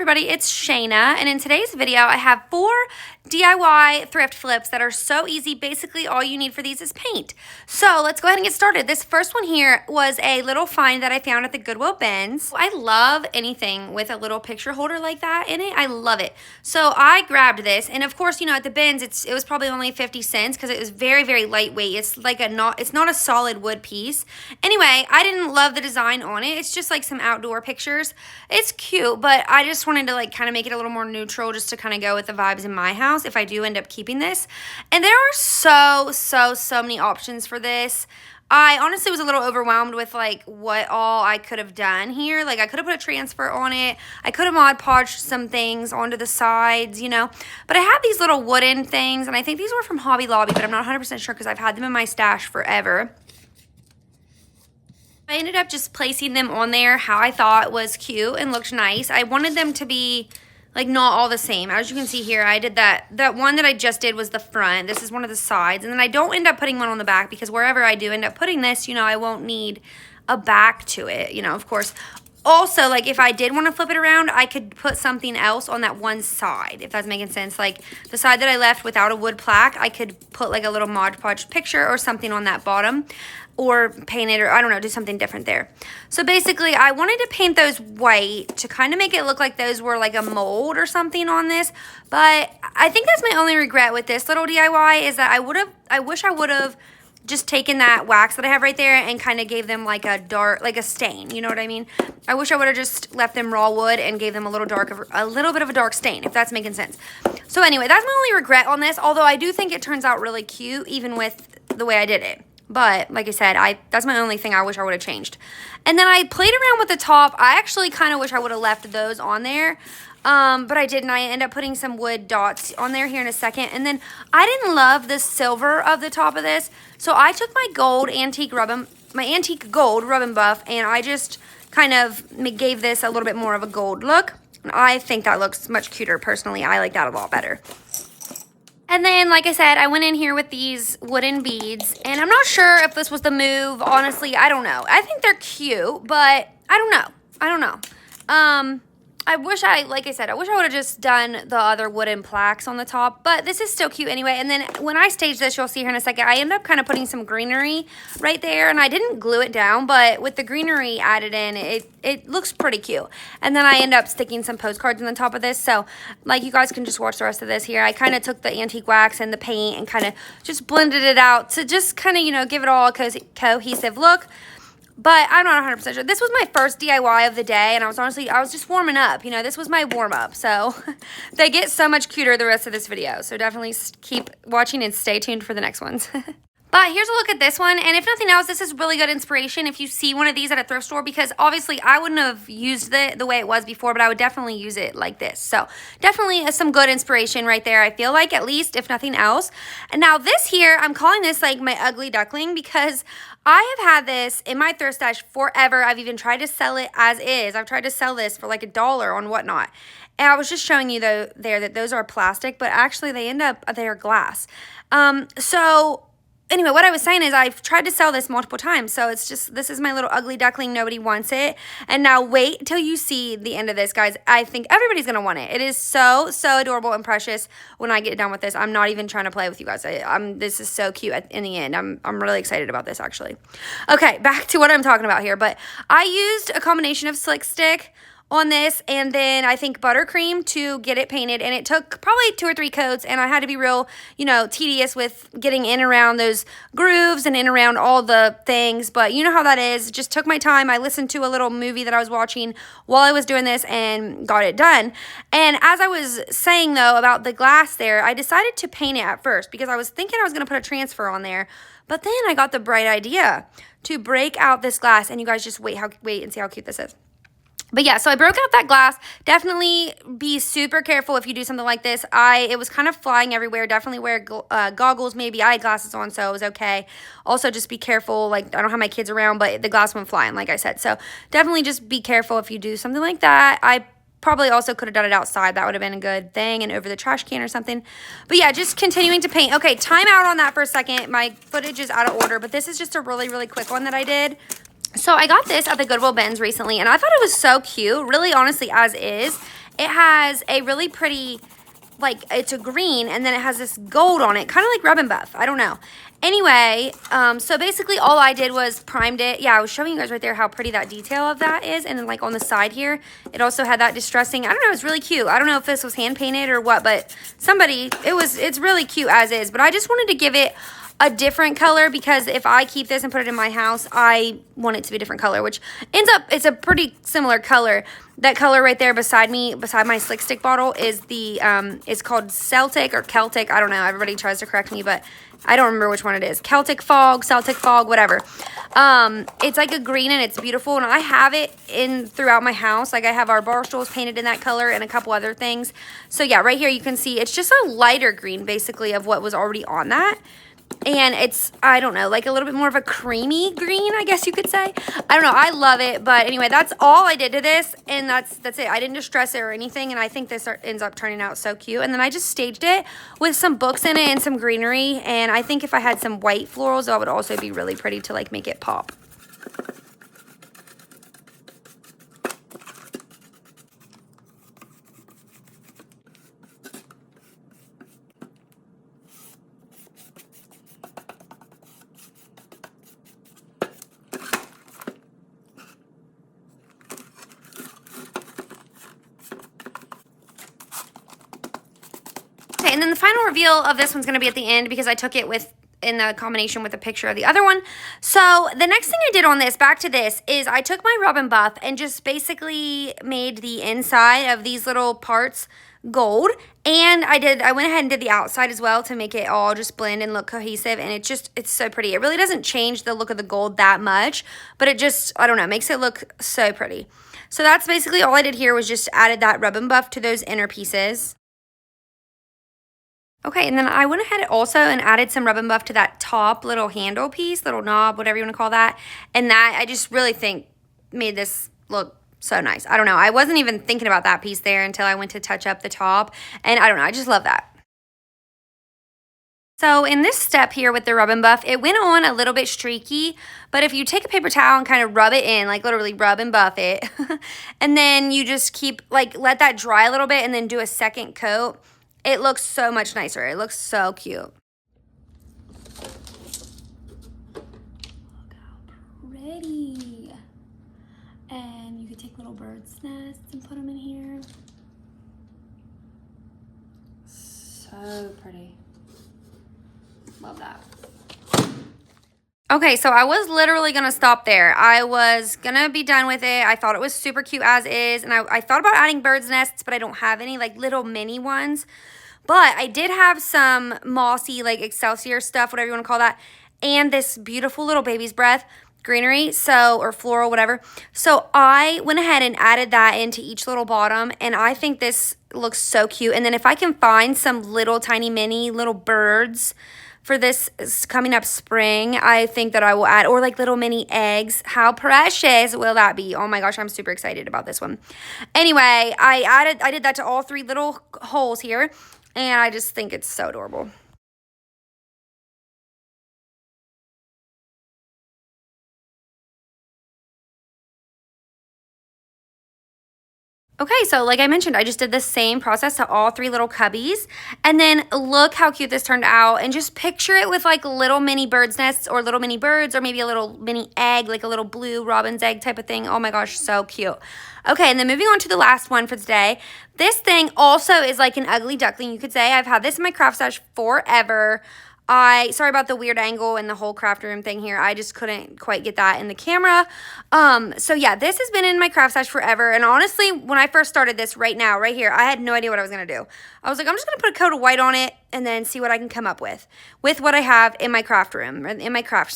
everybody, it's Shayna, and in today's video I have 4 DIY thrift flips that are so easy. Basically all you need for these is paint. So let's go ahead and get started. This first one here was a little find that I found at the Goodwill bins. I love anything with a little picture holder like that in it. I love it. So I grabbed this, and of course, you know, at the bins it was probably only 50 cents because it was very, very lightweight. It's like it's not a solid wood piece. Anyway, I didn't love the design on it. It's just like some outdoor pictures. It's cute, but I just wanted to like kind of make it a little more neutral just to kind of go with the vibes in my house if I do end up keeping this. And there are so many options for this. I honestly was a little overwhelmed with like what all I could have done here. Like I could have put a transfer on it. I could have Mod Podged some things onto the sides, you know. But I had these little wooden things, and I think these were from Hobby Lobby, but I'm not 100% sure because I've had them in my stash forever. I ended up just placing them on there how I thought was cute and looked nice. I wanted them to be like not all the same. As you can see here, I did that one that I just did was the front. This is one of the sides, and then I don't end up putting one on the back because wherever I do end up putting this, you know, I won't need a back to it, you know, of course. Also, like if I did want to flip it around, I could put something else on that one side, if that's making sense. Like the side that I left without a wood plaque, I could put like a little Mod Podge picture or something on that bottom, or paint it, or I don't know, do something different there. So basically, I wanted to paint those white to kind of make it look like those were like a mold or something on this. But I think that's my only regret with this little DIY is that I wish I would have just taken that wax that I have right there and kind of gave them like a dark, like a stain, you know what I mean? I wish I would have just left them raw wood and gave them a little bit of a dark stain, if that's making sense. So anyway, that's my only regret on this, although I do think it turns out really cute even with the way I did it. But like I said, that's my only thing I wish I would have changed. And then I played around with the top. I actually kind of wish I would have left those on there. But I didn't. I end up putting some wood dots on there here in a second. And then I didn't love the silver of the top of this. So I took my antique gold rub and buff, and I just kind of gave this a little bit more of a gold look. And I think that looks much cuter personally. I like that a lot better. And then, like I said, I went in here with these wooden beads, and I'm not sure if this was the move. Honestly, I don't know. I think they're cute, but I don't know. I wish I would have just done the other wooden plaques on the top, but this is still cute anyway. And then when I stage this, you'll see here in a second, I end up kind of putting some greenery right there, and I didn't glue it down, but with the greenery added in, it looks pretty cute. And then I end up sticking some postcards on the top of this, so like you guys can just watch the rest of this here. I kind of took the antique wax and the paint and kind of just blended it out to just kind of, you know, give it all a cohesive look. But I'm not 100% sure. This was my first DIY of the day, and I was just warming up. You know, this was my warm-up. So they get so much cuter the rest of this video. So definitely keep watching and stay tuned for the next ones. But here's a look at this one, and if nothing else, this is really good inspiration if you see one of these at a thrift store, because obviously I wouldn't have used it the way it was before, but I would definitely use it like this. So definitely some good inspiration right there, I feel like, at least, if nothing else. And now this here, I'm calling this like my ugly duckling because I have had this in my thrift stash forever. I've even tried to sell it as is. I've tried to sell this for like $1 on Whatnot. And I was just showing you there that those are plastic, but actually they're glass. So anyway, what I was saying is I've tried to sell this multiple times. So it's just, this is my little ugly duckling. Nobody wants it. And now wait till you see the end of this, guys. I think everybody's going to want it. It is so adorable and precious when I get done with this. I'm not even trying to play with you guys. This is so cute in the end. I'm really excited about this, actually. Okay, back to what I'm talking about here. But I used a combination of Slick Stick on this, and then I think buttercream to get it painted, and it took probably 2 or 3 coats, and I had to be real, you know, tedious with getting in around those grooves and in around all the things, but you know how that is. Just took my time. I listened to a little movie that I was watching while I was doing this and got it done. And as I was saying, though, about the glass there, I decided to paint it at first because I was thinking I was going to put a transfer on there, but then I got the bright idea to break out this glass, and you guys just wait and see how cute this is. But yeah, so I broke out that glass. Definitely be super careful if you do something like this. It was kind of flying everywhere. Definitely wear goggles, maybe eyeglasses on, so it was okay. Also, just be careful. Like, I don't have my kids around, but the glass went flying, like I said. So definitely just be careful if you do something like that. I probably also could have done it outside. That would have been a good thing, and over the trash can or something. But yeah, just continuing to paint. Okay, time out on that for a second. My footage is out of order, but this is just a really, really quick one that I did. So I got this at the Goodwill bins recently, and I thought it was so cute, really honestly as is. it has a really pretty, like, it's a green, and then it has this gold on it, kind of like Rub and Buff. I don't know. Anyway, so basically all I did was primed it. Yeah, I was showing you guys right there how pretty that detail of that is. And then like on the side here, it also had that distressing. I don't know, it's really cute. I don't know if this was hand painted or what, but it's really cute as is. But I just wanted to give it a different color, because if I keep this and put it in my house, I want it to be a different color, which ends up, it's a pretty similar color. That color right there beside me, beside my Slick Stick bottle, is the, it's called Celtic or Celtic. I don't know. Everybody tries to correct me, but I don't remember which one it is. Celtic Fog, whatever. It's like a green and it's beautiful, and I have it in throughout my house. Like I have our bar stools painted in that color and a couple other things. So yeah, right here you can see it's just a lighter green basically of what was already on that. And it's, I don't know, like a little bit more of a creamy green, I guess you could say. I don't know. I love it. But anyway, that's all I did to this. And that's it. I didn't distress it or anything. And I think this ends up turning out so cute. And then I just staged it with some books in it and some greenery. And I think if I had some white florals, that would also be really pretty to like make it pop. And then the final reveal of this one's going to be at the end, because I took it in the combination with a picture of the other one. So the next thing I did on this, back to this, is I took my Rub and Buff and just basically made the inside of these little parts gold. And I went ahead and did the outside as well to make it all just blend and look cohesive. And it's so pretty. It really doesn't change the look of the gold that much, but it just, I don't know, makes it look so pretty. So that's basically all I did here, was just added that Rub and Buff to those inner pieces. Okay, and then I went ahead also and added some Rub and Buff to that top little handle piece, little knob, whatever you want to call that. And that, I just really think, made this look so nice. I don't know. I wasn't even thinking about that piece there until I went to touch up the top. And I don't know. I just love that. So in this step here with the Rub and Buff, it went on a little bit streaky, but if you take a paper towel and kind of rub it in, like literally rub and buff it, and then you just keep, like, let that dry a little bit and then do a second coat, it looks so much nicer. It looks so cute. Look how pretty. And you could take little bird's nests and put them in here. So pretty. Love that. Okay, so I was literally going to stop there. I was going to be done with it. I thought it was super cute as is. And I thought about adding bird's nests, but I don't have any, like, little mini ones. But I did have some mossy, like, Excelsior stuff, whatever you want to call that. And this beautiful little baby's breath greenery, or floral, whatever. So I went ahead and added that into each little bottom. And I think this looks so cute. And then if I can find some little tiny mini little birds for this coming up spring, I think that I will add, or like little mini eggs. How precious will that be? Oh my gosh, I'm super excited about this one. Anyway, I did that to all three little holes here, and I just think it's so adorable. Okay, so like I mentioned, I just did the same process to all three little cubbies. And then look how cute this turned out. And just picture it with like little mini bird's nests or little mini birds, or maybe a little mini egg, like a little blue robin's egg type of thing. Oh my gosh, so cute. Okay, and then moving on to the last one for today. This thing also is like an ugly duckling, you could say. I've had this in my craft stash forever. Sorry about the weird angle and the whole craft room thing here. I just couldn't quite get that in the camera. So yeah, this has been in my craft stash forever. And honestly, when I first started this right here, I had no idea what I was going to do. I was like, I'm just going to put a coat of white on it and then see what I can come up with what I have in my craft room, or in my craft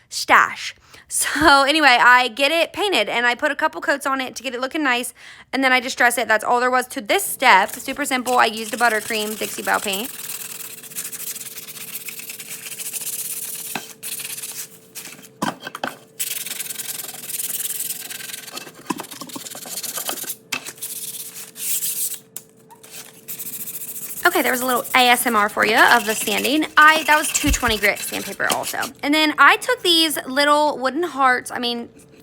stash. So anyway, I get it painted and I put a couple coats on it to get it looking nice. And then I distress it. That's all there was to this step. Super simple. I used a buttercream Dixie Belle paint. Okay, there was a little ASMR for you of the sanding. That was 220 grit sandpaper also. And then I took these little wooden hearts,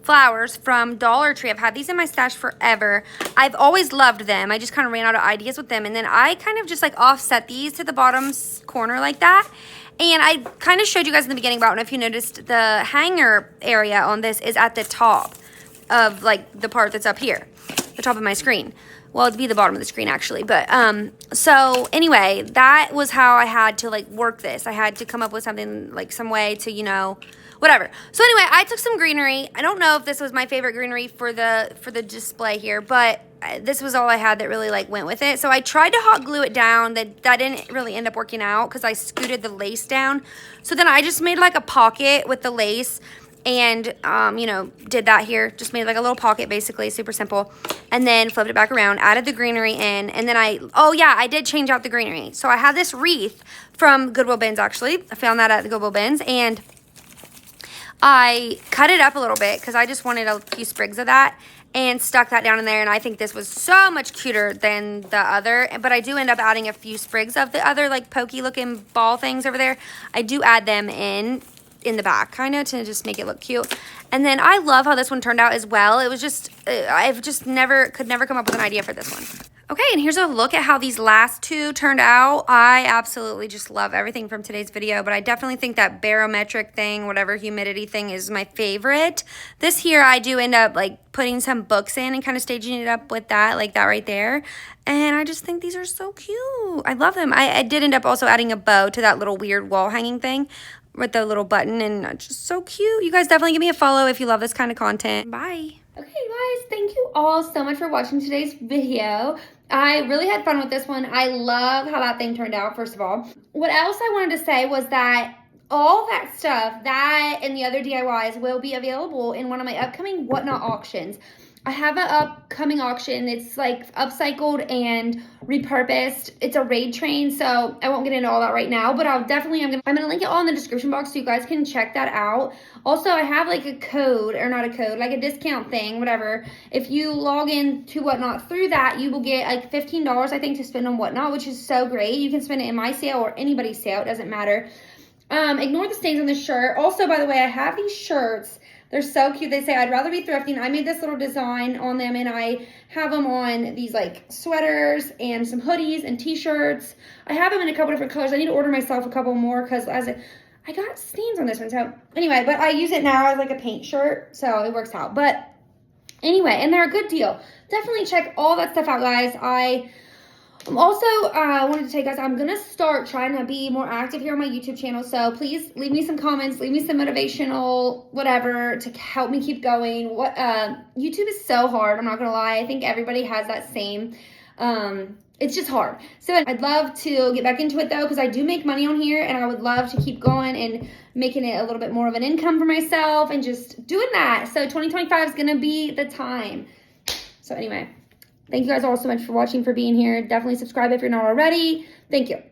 flowers from Dollar Tree. I've had these in my stash forever. I've always loved them. I just kind of ran out of ideas with them. And then I kind of just like offset these to the bottom corner like that. And I kind of showed you guys in the beginning about, I don't know if you noticed, the hanger area on this is at the top of like the part that's up here, the top of my screen. Well, it'd be the bottom of the screen actually. But so anyway, that was how I had to like work this. I had to come up with something, like some way to, you know, whatever. So anyway, I took some greenery. I don't know if this was my favorite greenery for the display here, but this was all I had that really like went with it. So I tried to hot glue it down. That didn't really end up working out because I scooted the lace down. So then I just made like a pocket with the lace and, you know, did that here. Just made like a little pocket basically, super simple. And then flipped it back around, added the greenery in, and then oh yeah, I did change out the greenery. So I had this wreath from Goodwill Bins actually. I found that at the Goodwill Bins, and I cut it up a little bit because I just wanted a few sprigs of that and stuck that down in there. And I think this was so much cuter than the other. But I do end up adding a few sprigs of the other like pokey looking ball things over there. I do add them in the back kind of to just make it look cute. And then I love how this one turned out as well. It was just, I've just could never come up with an idea for this one. Okay, and here's a look at how these last two turned out. I absolutely just love everything from today's video, but I definitely think that barometric thing, whatever humidity thing, is my favorite. This here, I do end up like putting some books in and kind of staging it up with that, like that right there. And I just think these are so cute. I love them. I did end up also adding a bow to that little weird wall hanging thing with the little button, and just so cute. You guys definitely give me a follow if you love this kind of content. Bye. Okay, guys, thank you all so much for watching today's video. I really had fun with this one. I love how that thing turned out, first of all. What else I wanted to say was that all that stuff, that and the other DIYs, will be available in one of my upcoming Whatnot auctions. I have an upcoming auction. It's like upcycled and repurposed. It's a raid train, so I won't get into all that right now, but I'm gonna link it all in the description box so you guys can check that out. Also, I have like a code, or not a code, like a discount thing, whatever. If you log in to Whatnot through that, you will get like $15, I think, to spend on Whatnot, which is so great. You can spend it in my sale or anybody's sale, it doesn't matter. Ignore the stains on the shirt. Also, by the way, I have these shirts. They're so cute. They say, I'd rather be thrifting. I made this little design on them, and I have them on these like sweaters and some hoodies and t-shirts. I have them in a couple different colors. I need to order myself a couple more because I got stains on this one. So anyway, but I use it now as like a paint shirt, so it works out. But anyway, and they're a good deal. Definitely check all that stuff out, guys. I'm also wanted to tell you guys, I'm going to start trying to be more active here on my YouTube channel. So please leave me some comments, leave me some motivational whatever to help me keep going. YouTube is so hard, I'm not going to lie. I think everybody has that same, it's just hard. So I'd love to get back into it though, because I do make money on here, and I would love to keep going and making it a little bit more of an income for myself and just doing that. So 2025 is going to be the time. So anyway, thank you guys all so much for watching, for being here. Definitely subscribe if you're not already. Thank you.